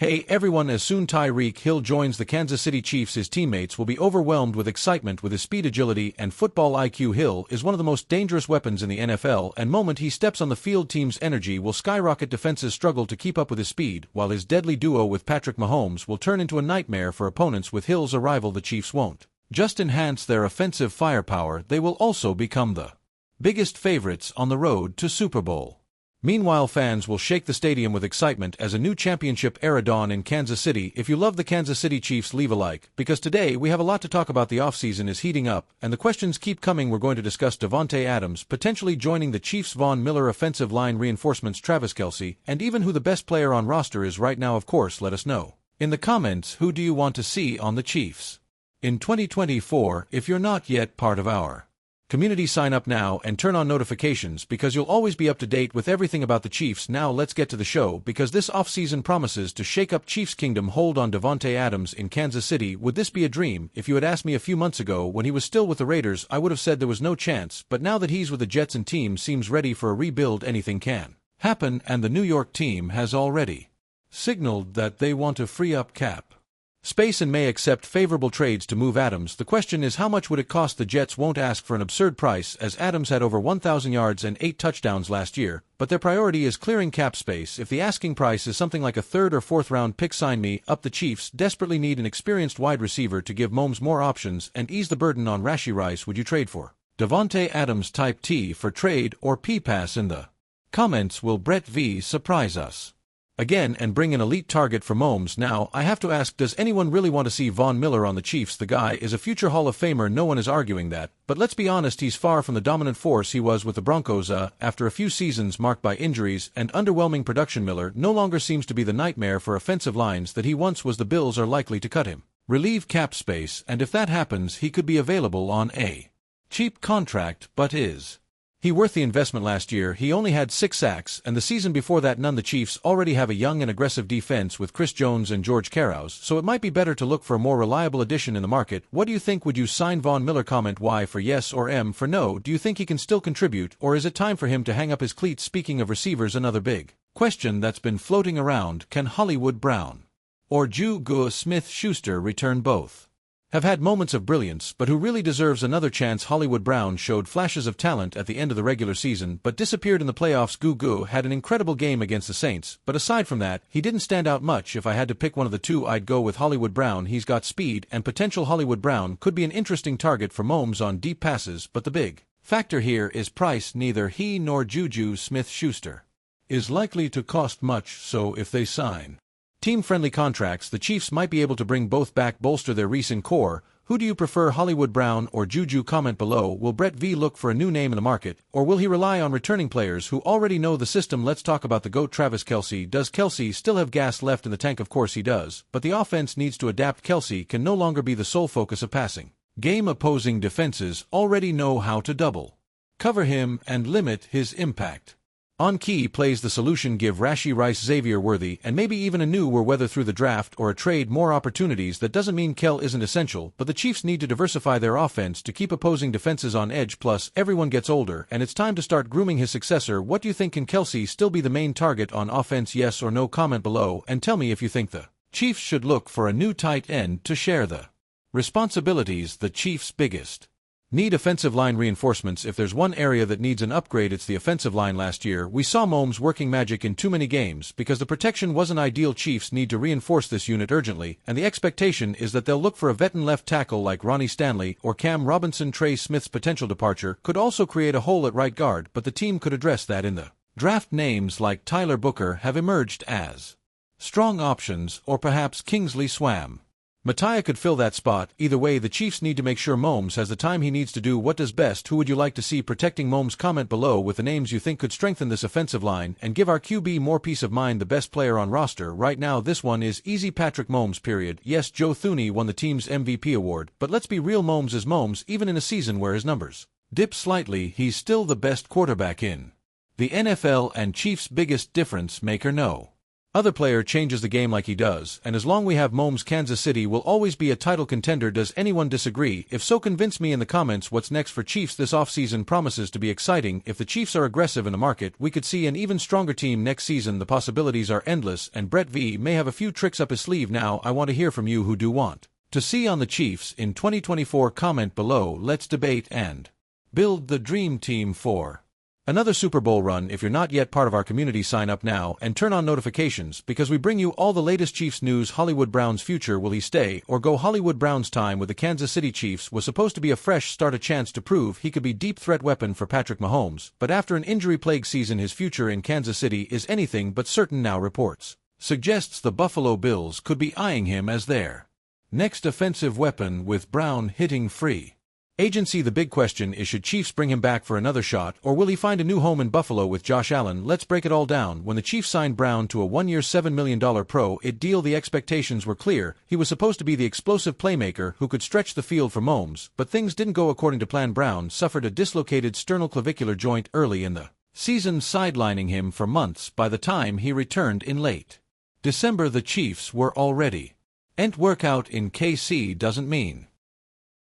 Hey everyone, as soon Tyreek Hill joins the Kansas City Chiefs, his teammates will be overwhelmed with excitement with his speed, agility, and football IQ. Hill is one of the most dangerous weapons in the NFL, and moment he steps on the field, team's energy will skyrocket, defenses struggle to keep up with his speed, while his deadly duo with Patrick Mahomes will turn into a nightmare for opponents. With Hill's arrival, the Chiefs won't just enhance their offensive firepower, they will also become the biggest favorites on the road to Super Bowl. Meanwhile, fans will shake the stadium with excitement as a new championship era dawns in Kansas City. If you love the Kansas City Chiefs, leave a like, because today we have a lot to talk about. The offseason is heating up, and the questions keep coming. We're going to discuss Davante Adams potentially joining the Chiefs, Von Miller offensive line reinforcements, Travis Kelce, and even who the best player on roster is right now. Of course, let us know in the comments, who do you want to see on the Chiefs in 2024? If you're not yet part of our community, sign up now and turn on notifications, because you'll always be up to date with everything about the Chiefs. Now let's get to the show, because this offseason promises to shake up Chiefs Kingdom. Hold on, Davante Adams in Kansas City. Would this be a dream? If you had asked me a few months ago when he was still with the Raiders, I would have said there was no chance, but now that he's with the Jets and team seems ready for a rebuild, anything can happen, and the New York team has already signaled that they want to free up cap space and may accept favorable trades to move Adams. The question is, how much would it cost? The Jets won't ask for an absurd price, as Adams had over 1,000 yards and 8 touchdowns last year, but their priority is clearing cap space. If the asking price is something like a third or fourth round pick, sign me up. The Chiefs desperately need an experienced wide receiver to give Mahomes more options and ease the burden on Rashee Rice. Would you trade for Davante Adams? Type T for trade or P pass in the comments. Will Brett V surprise us again and bring an elite target for Mahomes? Now, I have to ask, does anyone really want to see Von Miller on the Chiefs? The guy is a future Hall of Famer, no one is arguing that, but let's be honest, he's far from the dominant force he was with the Broncos. After a few seasons marked by injuries and underwhelming production, Miller no longer seems to be the nightmare for offensive lines that he once was. The Bills are likely to cut him, relieve cap space, and if that happens, he could be available on a cheap contract. But is he worth the investment? Last year, he only had 6 sacks, and the season before that none. The Chiefs already have a young and aggressive defense with Chris Jones and George Karros, so it might be better to look for a more reliable addition in the market. What do you think? Would you sign Von Miller? Comment Y for yes or M for no. Do you think he can still contribute, or is it time for him to hang up his cleats? Speaking of receivers, another big question that's been floating around: can Hollywood Brown or Juju Smith-Schuster return? Both have had moments of brilliance, but who really deserves another chance? Hollywood Brown showed flashes of talent at the end of the regular season, but disappeared in the playoffs. Juju had an incredible game against the Saints, but aside from that, he didn't stand out much. If I had to pick one of the two, I'd go with Hollywood Brown. He's got speed and potential. Hollywood Brown could be an interesting target for Mahomes on deep passes, but the big factor here is price. Neither he nor Juju Smith-Schuster is likely to cost much, so if they sign team-friendly contracts, the Chiefs might be able to bring both back, bolster their recent core. Who do you prefer, Hollywood Brown or Juju? Comment below. Will Brett V look for a new name in the market, or will he rely on returning players who already know the system? Let's talk about the GOAT, Travis Kelce. Does Kelce still have gas left in the tank? Of course he does, but the offense needs to adapt. Kelce can no longer be the sole focus of passing game. Opposing defenses already know how to double cover him and limit his impact on key plays. The solution: give Rashee Rice, Xavier Worthy, and maybe even a new whether through the draft or a trade, more opportunities. That doesn't mean Kel isn't essential, but the Chiefs need to diversify their offense to keep opposing defenses on edge. Plus, everyone gets older, and it's time to start grooming his successor. What do you think? Can Kelce still be the main target on offense? Yes or no? Comment below, and tell me if you think the Chiefs should look for a new tight end to share the responsibilities. The Chiefs' biggest need: offensive line reinforcements. If there's one area that needs an upgrade, it's the offensive line. Last year, we saw Mahomes working magic in too many games because the protection wasn't ideal. Chiefs need to reinforce this unit urgently, and the expectation is that they'll look for a veteran left tackle like Ronnie Stanley or Cam Robinson. Trey Smith's potential departure could also create a hole at right guard, but the team could address that in the draft. Names like Tyler Booker have emerged as strong options, or perhaps Kingsley Swam Mattia could fill that spot. Either way, the Chiefs need to make sure Mahomes has the time he needs to do what does best. Who would you like to see protecting Mahomes? Comment below with the names you think could strengthen this offensive line and give our QB more peace of mind. The best player on roster right now, this one is easy: Patrick Mahomes, period. Yes, Joe Thuney won the team's MVP award, but let's be real, Mahomes is Mahomes. Even in a season where his numbers dip slightly, he's still the best quarterback in the NFL and Chiefs' biggest difference maker. No Other player changes the game like he does, and as long we have Mahomes, Kansas City will always be a title contender. Does anyone disagree? If so, convince me in the comments. What's next for Chiefs? This offseason promises to be exciting. If the Chiefs are aggressive in the market, we could see an even stronger team next season. The possibilities are endless, and Brett V may have a few tricks up his sleeve. Now, I want to hear from you who do want to see on the Chiefs in 2024. Comment below. Let's debate and build the dream team for another Super Bowl run. If you're not yet part of our community, sign up now and turn on notifications because we bring you all the latest Chiefs news. Hollywood Brown's future, will he stay or go? Hollywood Brown's time with the Kansas City Chiefs was supposed to be a fresh start, a chance to prove he could be deep threat weapon for Patrick Mahomes, but after an injury-plagued season his future in Kansas City is anything but certain. Now reports suggests the Buffalo Bills could be eyeing him as their next offensive weapon, with Brown hitting free agency. The big question is, should Chiefs bring him back for another shot, or will he find a new home in Buffalo with Josh Allen? Let's break it all down. When the Chiefs signed Brown to a one-year $7 million pro-it deal, the expectations were clear. He was supposed to be the explosive playmaker who could stretch the field for Mahomes, but things didn't go according to plan. Brown suffered a dislocated sternoclavicular joint early in the season, sidelining him for months. By the time he returned in late December, the Chiefs were already workout in KC. Doesn't mean